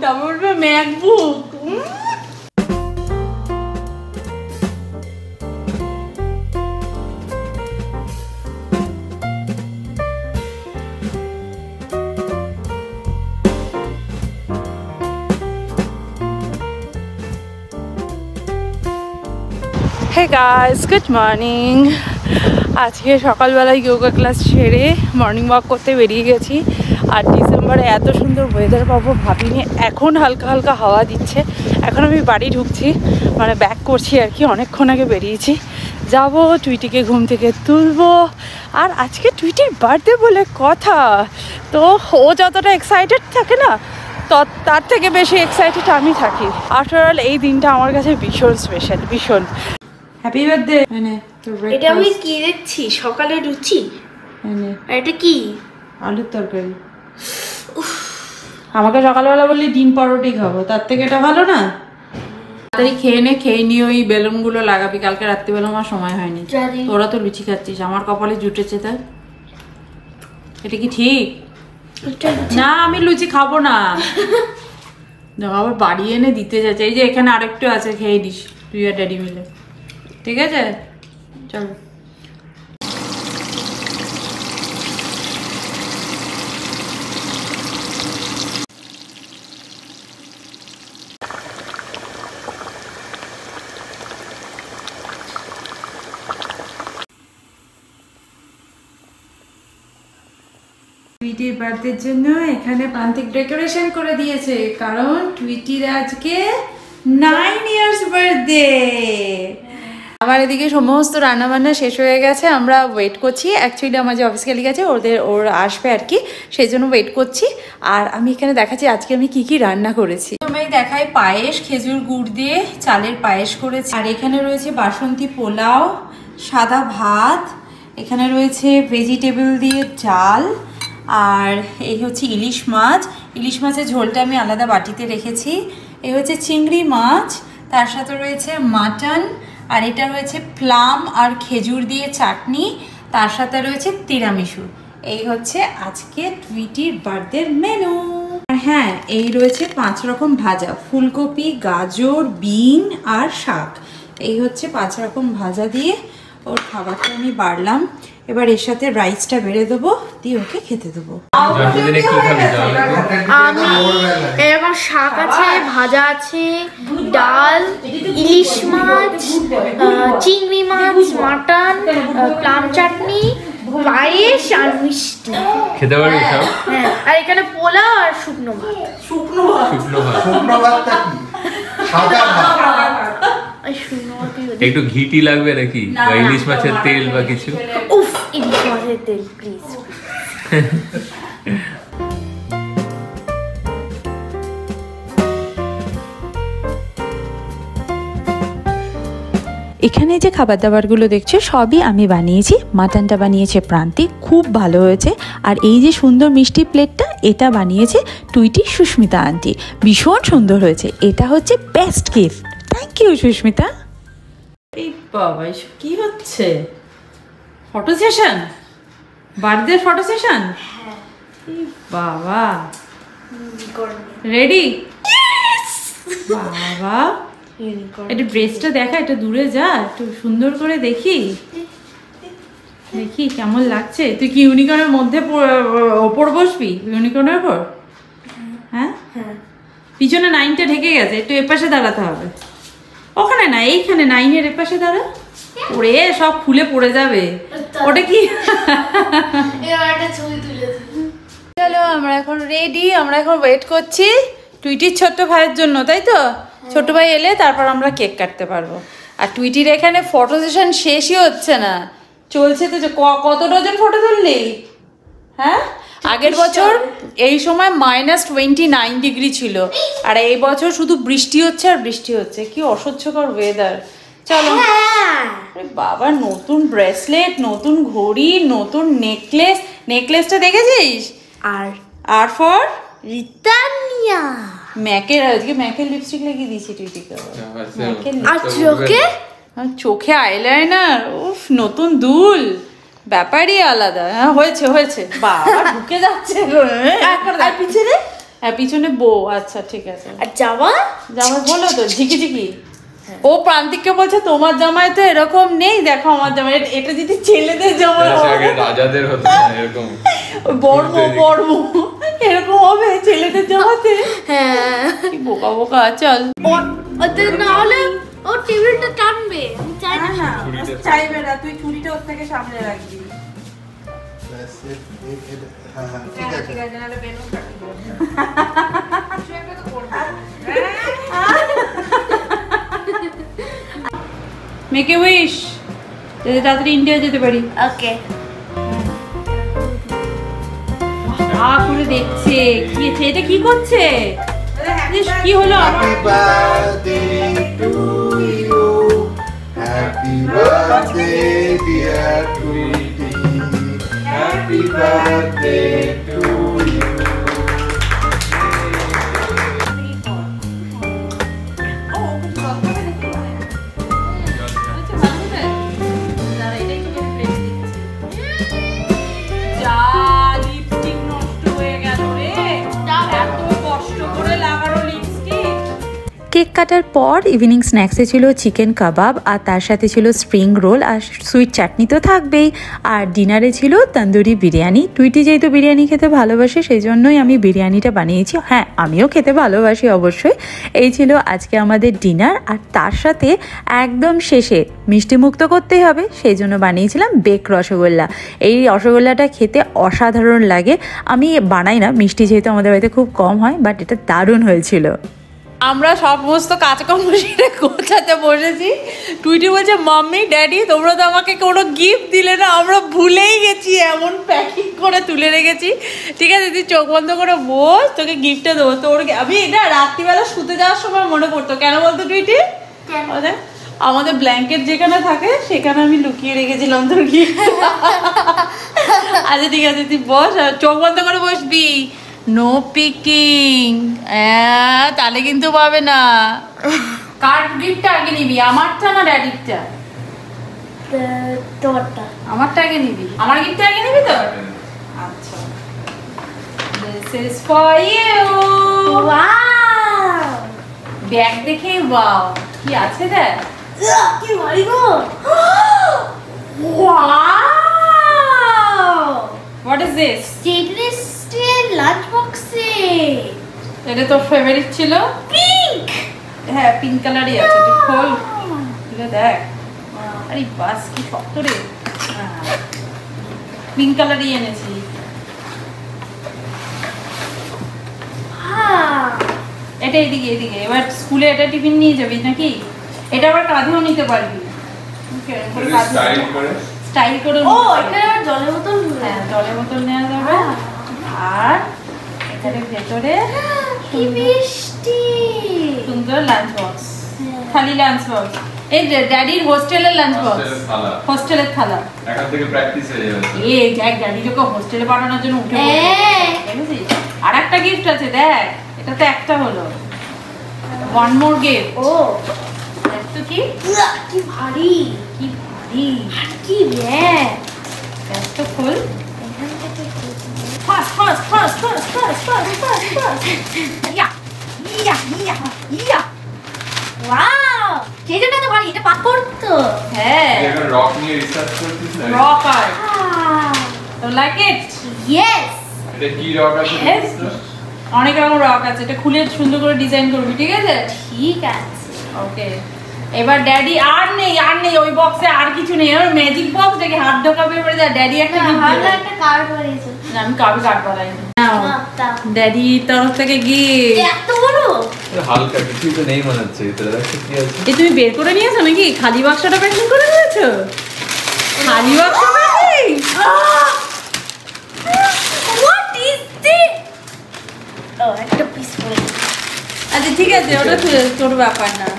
তারপর বলবে MacBook. Hey guys, good morning. আজকে সকালবেলায় যোগা ক্লাস সেরে মর্নিং ওয়াক করতে বেরিয়ে গেছি। আর ডিসেম্বরে এত সুন্দর ওয়েদার পাবো ভাবিনি। এখন হালকা হালকা হাওয়া দিচ্ছে। এখন আমি বাড়ি ঢুকছি, মানে ব্যাক করছি আর কি। অনেকক্ষণ আগে বেরিয়েছি, যাব টুইটিকে ঘুম থেকে তুলবো। আর আজকে টুইটির বার্থডে বলে কথা, তো ও যতটা এক্সাইটেড থাকে না, তো তার থেকে বেশি এক্সাইটেড আমি থাকি। আফটার অল এই দিনটা আমার কাছে ভীষণ স্পেশাল, ভীষণ। Happy birthday. এটা আমি কি দেখছি? সকালে লুচি, আর এটা কি? আলুর তরকারি। আমাকে সকালবেলা বললি ডিম পরোটি খাবো, তার থেকে এটা ভালো না? তাড়াতাড়ি খেয়ে নিয়ে ওই বেলুনগুলো লাগাবি। কালকে রাত্রিবেলা আমার সময় হয়নি। তোরা তো লুচি খাচ্ছিস, আমার কপালে জুটেছে। তাই এটা কি ঠিক না? আমি লুচি খাবো না। আবার বাড়ি এনে দিতে যাচ্ছে। এই যে এখানে আরেকটু আছে, খেয়ে দিস তুই আর ড্যাডি মিলে। ঠিক আছে, চলো। টুইটির বার্থডের জন্য এখানে প্রান্তিক ডেকোরেশন করে দিয়েছে, কারণ টুইটির আজকে 9 ইয়ার্স বার্থডে। আমার এদিকে সমস্ত রান্নাবান্না শেষ হয়ে গেছে, আমরা ওয়েট করছি। অ্যাকচুয়ালি আমার যে অফিস গেলে গেছে, ওর আসবে আর কি, সেই জন্য ওয়েট করছি। আর আমি এখানে দেখাচ্ছি আজকে আমি কি কি রান্না করেছি। আমি দেখাই পায়েস, খেজুর গুড় দিয়ে চালের পায়েস করেছি। আর এখানে রয়েছে বাসন্তী পোলাও, সাদা ভাত, এখানে রয়েছে ভেজিটেবল দিয়ে ডাল, আর এই হচ্ছে ইলিশ মাছ। ইলিশ মাছের ঝোলটা আমি আলাদা বাটিতে রেখেছি। এই হচ্ছে চিংড়ি মাছ, তার সাথে রয়েছে মাটন, আর এটা রয়েছে প্লাম আর খেজুর দিয়ে চাটনি, তার সাথে রয়েছে তিরামিসু। এই হচ্ছে আজকে টুইটির বার্থডের মেনু। আর হ্যাঁ, এই রয়েছে 5 রকম ভাজা, ফুলকপি, গাজর, বিন আর শাক। এই হচ্ছে 5 রকম ভাজা দিয়ে ওর খাবারটা আমি বাড়লাম। এবার এর সাথে রাইসটা বেড়ে দেবো, দিয়ে ওকে খেতে দেবো। আমি এরকম শাক আছে, ভাজা আছে, ডাল, ইলিশ মাছ, চিংড়ি মাছ, মাটন, প্লাম চাটনি, পায়েস আর মিষ্টি খেতে পারবি সব? হ্যাঁ, আর এখানে পোলাও আর শুকনো ভাত। শুকনো ভাতটা কি? সাদা ভাত। একটু ঘিটি লাগবে নাকি, বা ইলিশ মাছের তেল বা কিছু? উফ, ইলিশ মাছের তেল প্লিজ। এখানে যে খাবার দাবারগুলো দেখছো সবই আমি বানিয়েছি। মাটনটা বানিয়েছে প্রান্তিক, খুব ভালো হয়েছে। আর এই যে সুন্দর মিষ্টি প্লেটটা, এটা বানিয়েছে টুইটি সুস্মিতা আন্টি, ভীষণ সুন্দর হয়েছে। এটা হচ্ছে best gift. Thank you Susmita. এই বাবা, এসব কি হচ্ছে? Photo session, birthday photo session? এই বাবা, রেডি? বাবা, একটু ড্রেসটা দেখা, একটু দূরে যা, একটু সুন্দর করে দেখি দেখি কেমন লাগছে। তুই কি ইউনিকর্নের মধ্যে ওপর বসবি? ইউনিকর্নের ওপর? হ্যাঁ, পিছনে 9টা ঢেকে গেছে, একটু এপাশে দাঁড়াতে হবে। ওখানে না, এইখানে 9-এর এপাশে দাঁড়া। ওরে সব খুলে পড়ে যাবে। ওটা কি? চলো, আমরা এখন রেডি। আমরা এখন ওয়েট করছি টুইটির ছোট্ট ভাইয়ের জন্য, তাই তো? ছোট ভাই এলে তারপর আমরা কেক কাটতে পারবো। আর টুইটির এখানে ফটো সেশন শেষই হচ্ছে না, চলছে তো। কত ডজন ফটো তুললি? হ্যাঁ, আগের বছর এই সময় -29 ডিগ্রি ছিল, আর এই বছর শুধু বৃষ্টি হচ্ছে আর বৃষ্টি হচ্ছে। কি অসহ্যকর ওয়েদার। চলো। বাবা, নতুন ব্রেসলেট, নতুন ঘড়ি, নতুন নেকলেস। নেকলেসটা দেখেছিস? আর ফর রিতানিয়া ম্যাকের, আজকে ম্যাকের লিপস্টিক লাগিয়ে দিয়েছি টুইটিকে। আর চোখে চোখে আইলাইনার। উফ, নতুন দুল, ব্যাপারই আলাদা। হ্যাঁ, হয়েছে হয়েছে। বাবা ঢুকে যাচ্ছে। আর পিছনে হ্যাঁ পিছনে বউ, আচ্ছা ঠিক আছে। আর জামা জামা বলো তো ঝিকিঝিকি। ও প্রান্তিককে বলছে তোমার জামাই তো এরকম নেই, দেখো আমার জামাই। এটা যদি ছেলেদের জামাই আগে রাজাদের হতো এরকম বর্ম বর্ম এরকম হবে ছেলেদের জামাতে। হ্যাঁ কি বোকা বোকা। চল ওদের না হলে ও টেবিলটা টানবে, আমি চাই না। চাইবে না, তুই ছুরিটা ওর থেকে সামনে রাখবি। ঠিক আছে নাহলে বেলুন কাটি দেবো। মেকে উইশ যাতে তাড়াতাড়ি ইন্ডিয়া যেতে পারি। ওকে করে দেখছে কি এটা কি করছে, কি হলো? Happy birthday to you, happy birthday dear Tweety, happy birthday to you. Cake কাটার পর ইভিনিং স্ন্যাক্সে ছিল চিকেন কাবাব, আর তার সাথে ছিল স্প্রিং রোল, আর সুইট চাটনি তো থাকবেই। আর ডিনারে ছিল তন্দুরি বিরিয়ানি। টুইটি যেহেতু বিরিয়ানি খেতে ভালোবাসে সেই জন্যই আমি বিরিয়ানিটা বানিয়েছি। হ্যাঁ আমিও খেতে ভালোবাসি অবশ্যই। এই ছিল আজকে আমাদের ডিনার। আর তার সাথে একদম শেষে মিষ্টি মুক্ত করতেই হবে, সেই জন্য বানিয়েছিলাম বেক রসগোল্লা। এই রসগোল্লাটা খেতে অসাধারণ লাগে। আমি বানাই না মিষ্টি, যেহেতু আমাদের বাড়িতে খুব কম হয়, বাট এটা দারুণ হয়েছিল। আমরা সমস্ত কাজকর্ম সেটা গোছাতে বসেছি। টুইটি বলছে মাম্মি ড্যাডি তোমরা তো আমাকে কোনো গিফট দিলে না, আমরা ভুলেই গেছি, এমন প্যাকিং করে তুলে রেখেছি। ঠিক আছে তুই চোখ বন্ধ করে বস, তোকে গিফটটা দেবো। তোর আমি এটা রাত্রিবেলা শুতে যাওয়ার সময় মনে পড়তো। কেন বলতো টুইটি? আমাদের ব্ল্যাঙ্কেট যেখানে থাকে সেখানে আমি লুকিয়ে রেখেছিলাম তোর গিফট। আচ্ছা ঠিক আছে তুই বস, চোখ বন্ধ করে বসবি। নো পিকিং, তাহলে কিন্তু পাবে না। কার গিফটটা আগে নিবি, আমারটা না ড্যাডিরটা? তোরটা। আমারটা আগে নিবি? আমার গিফটটা আগে নিবি তো? আচ্ছা this is for you. Wow bag দেখে ওয়াও কি আছে দেখ। কি ভারী গো। Wow what is this? Stainless steel lunch বক্সে। এটা তোর ফেভারিট ছিল? পিঙ্ক। হ্যাঁ পিঙ্ক কালারই আছে, তুই খোল খুলে দেখ। আরে বাস কি শক্ত রে। পিঙ্ক কালারই এনেছি। এটা এদিকে এদিকে। এবার স্কুলে এটা টিফিন নিয়ে যাবি নাকি? এটা আবার কাঁধেও নিতে পারবি। স্টাইল করে। ও এখানে আবার জলের বোতল। হ্যাঁ জলের বোতল নেওয়া যাবে। আর এখানে ভেতরে কি মিষ্টি সুন্দর লাঞ্চ বক্স। খালি লাঞ্চ বক্স। এই ড্যাডির হোস্টেলের লাঞ্চ বক্স, হোস্টেলের থালা। এখন থেকে প্র্যাকটিস হয়ে যাবে। এই দেখ ড্যাডি তোকে হোস্টেলে পাঠানোর জন্য উঠে পড়েছে। আর একটা গিফট আছে দেখ, এটা তো একটা হলো। One more gift. ও দেখ তো কি কি ভারী, কি ভারী। আর কি ব্যাগ। দেখ তো খোল। এখান থেকে fast fast fast fast fast fast fast fast. Yeah yeah yeah yeah. Wow সেই জন্য তো ভারী, এটা পাক করতো। হ্যাঁ এখন রক নিয়ে রিসার্চ করছিস না? Rock art. তো লাইক ইট? ইয়েস। এটা কি রক আছে? অনেক রকম রক আছে, এটা খুলে সুন্দর করে ডিজাইন করবি। ঠিক আছে ঠিক আছে ওকে। এবার ড্যাডি আর নেই ওই বক্সে আর কিছু নেই। আর ম্যাজিক বক্স দেখে হাত ঢোকাবে। এবারে ড্যাডি একটা গিফট দেবে। একটা কার্ড বানিয়েছে। না আমি কার্ড বানাইনি। নাও ড্যাডি তরফ থেকে গিফট। এত বড় হালকা কিছু তো নেই মনে হচ্ছে ভিতরে। দেখো কি আছে। এই তুমি বের করে নিয়েছো নাকি? খালি বাক্সটা প্যাকিং করে নিয়েছো? খালি বাক্স প্যাকিং? What is this? ও একটা পিস পড়ে। আচ্ছা ঠিক আছে ওটা তোর ব্যাপার না।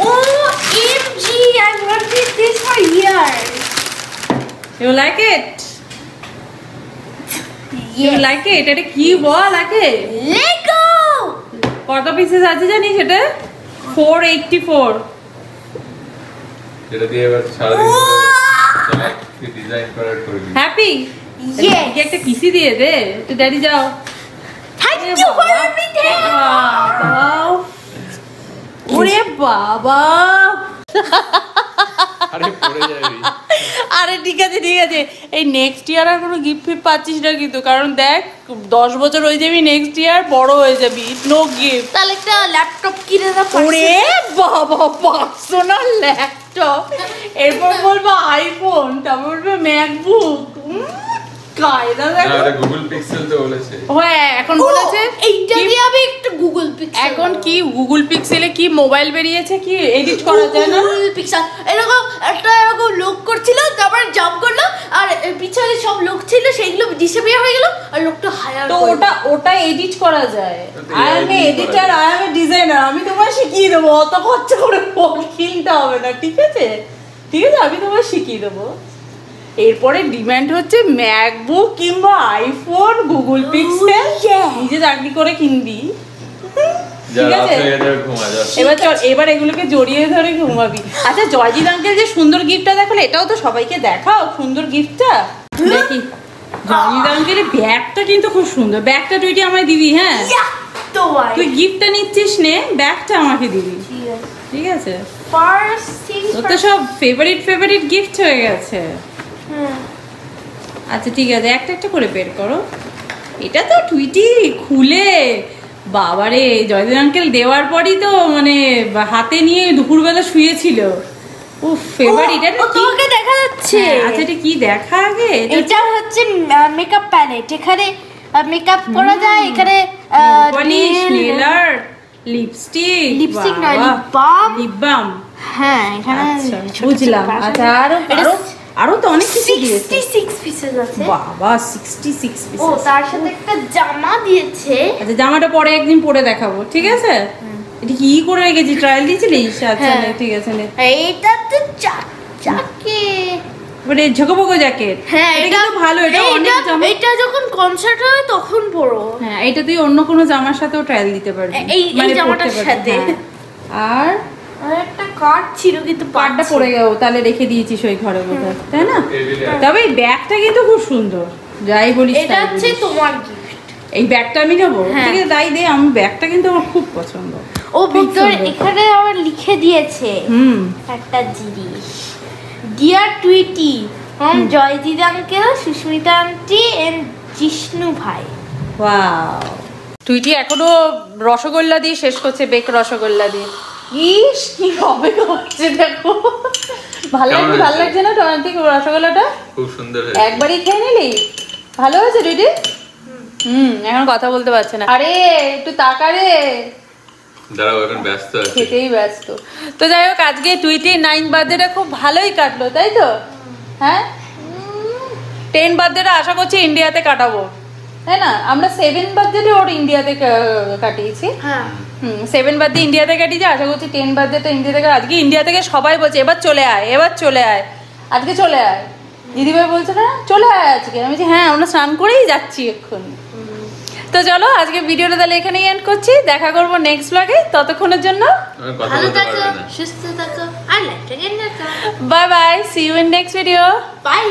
OMG, I wanted this for years. You like it? You like it? এটা কি বল আগে? Lego. কত পিসেস আছে জানিস এটা? 484। যেটা দিয়ে এবার সারাদিন ডিজাইন করার করবি। হ্যাপি? Yes. একটা কিসি দিয়ে দে। তো ড্যাডি যাও। Thank ওরে বাবা আরে ঠিক আছে এই নেক্সট ইয়ার আর কোনো গিফট ফিফট পাচ্ছিস না কিন্তু, কারণ দেখ 10 বছর হয়ে যাবি, নেক্সট ইয়ার বড় হয়ে যাবি, নো গিফট। তাহলে একটা ল্যাপটপ কিনে দাও। ওরে বাবা পার্সোনাল ল্যাপটপ, এরপর বলবো আইফোন, তারপর বলবো ম্যাকবুক। কায়দা দেখো, গুগল পিক্সেল তো বলেছে। হ্যাঁ এখন বলেছে এইটা দিয়ে আমি একটু গুগল পিক্সেল। এখন কি গুগল পিক্সেলে কি মোবাইল বেরিয়েছে, কি এডিট করা যায় না গুগল পিক্সেল এরকম একটা এরকম লোক করছিল, তারপর জাম্প করলো আর পিছনে সব লোক ছিল সেগুলো ডিসঅ্যাপিয়ার হয়ে গেল আর লোকটা হায়ার। তো ওটা এডিট করা যায়। I am editor, I am designer, আমি তোমায় শিখিয়ে দেবো, অত খরচা করে ফোন কিনতে হবে না, ঠিক আছে আমি তোমায় শিখিয়ে দেবো। এরপরে ডিমান্ড হচ্ছে ম্যাকবুক কিংবা আইফোন, গুগল পিক্সেল, নিজে চাকরি করে কিনবি, ঠিক আছে? এবার এগুলোকে জড়িয়ে ধরে ঘুমাবি। আচ্ছা জয়জিৎ আঙ্কেল যে সুন্দর গিফটটা দেখালো, এটাও তো সবাইকে দেখাও সুন্দর গিফটটা। দেখি জয়জিৎ আঙ্কেলের ব্যাগটা কিন্তু খুব সুন্দর, ব্যাগটা তুই আমায় দিবি। হ্যাঁ তুই গিফটটা নিচ্ছিস নে, ব্যাগটা আমাকে দিবি, ঠিক আছে? তোর তো সব ফেভারিট গিফট হয়ে গেছে। আচ্ছা ঠিক আছে, একটা করে বের করো। এটা তো টুইটি খুলে বাবারে জয়দেব আঙ্কেল দেওয়ার পরই তো মানে হাতে নিয়ে দুপুরবেলা শুয়েছিল। ও ফেভারিট, এটা তোমাকে দেখা যাচ্ছে। আচ্ছা এটা কি দেখা আগে? এটা হচ্ছে মেকআপ প্যালেট, এখানে মেকআপ করা যায়, এখানে পলিশ, নেল আর্ট, লিপস্টিক না লিপ বাম। হ্যাঁ এখানে বুঝলাম। আচ্ছা আরো তো অনেক কিছু দিয়েছে। 66 পিসেস আছে। বাবা 66 পিসেস। ও তার সাথে একটা জামা দিয়েছে। আচ্ছা জামাটা পরে একদিন পরে দেখাবো, ঠিক আছে? এটা কি করে রেখেছি, ট্রায়াল দিয়েছিলিস? আচ্ছা ঠিক আছে নে। এইটা তো জ্যাকেট, মানে ঝকবক জ্যাকেট। হ্যাঁ এটা তো ভালো, এটা অনেক জামা। এটা যখন কনসার্ট হয় তখন পরো। হ্যাঁ এটা তুই অন্য কোনো জামার সাথেও ট্রায়াল দিতে পারবি, এই জামাটার সাথে। আর একটা কার্ড ছিল কিন্তু কার্ডটা পড়ে গেল, তাহলে রেখে দিয়েছিস ওই ঘরে বোধহয়, তাই না? তবে এই ব্যাগটা কিন্তু খুব সুন্দর, যাই বলিস। এটা হচ্ছে তোমার গিফট। এই ব্যাগটা আমি নেবো, ঠিক আছে তাই দে। আমি ব্যাগটা কিন্তু আমার খুব পছন্দ। ও ভিতরে এখানে আবার লিখে দিয়েছে একটা জিনিস, dear Tweety from Joyjit uncle, Susmita aunty and Jishnu ভাই। ওয়াও, টুইটি এখনো রসগোল্লা দিয়ে শেষ করছে, বেক রসগোল্লা দিয়ে। ইস কি হবে হচ্ছে দেখো, ভালো লাগছে না টমেটো রসগোল্লাটা? খুব সুন্দর, একবারই খেয়ে নিলি? ভালো হয়েছে টুইটি? এখন কথা বলতে পারছে না। আরে একটু তাকা রে, দাঁড়াও এখন ব্যস্ত আছি, খেতেই ব্যস্ত। তো যাই হোক আজকে টুইটি 9 বার্থডেটা খুব ভালোই কাটলো, তাই তো? হ্যাঁ 10 বার্থডেটা আশা করছি ইন্ডিয়াতে কাটাবো, তাই না? আমরা 7 বার্থডে ওর ইন্ডিয়াতে কাটিয়েছি। হ্যাঁ 7 বার্থডে ইন্ডিয়াতে কাটিয়েছি, আশা করছি 10 বার্থডেটা ইন্ডিয়া থেকে। আজকে ইন্ডিয়া থেকে সবাই বলছে এবার চলে আয়, আজকে চলে আয়। দিদিভাই বলছে না চলে আয় আজকে, আমি বলছি হ্যাঁ আমরা স্নান করেই যাচ্ছি এক্ষুনি। তো চলো আজকে ভিডিওটা তাহলে এখানেই এন্ড করছি, দেখা করবো নেক্সট ব্লগে। ততক্ষণের জন্য ভালো থাকো, সুস্থ থাকো, আর লাইফটাকে এনজয় করো। Bye bye, see you in next video. By.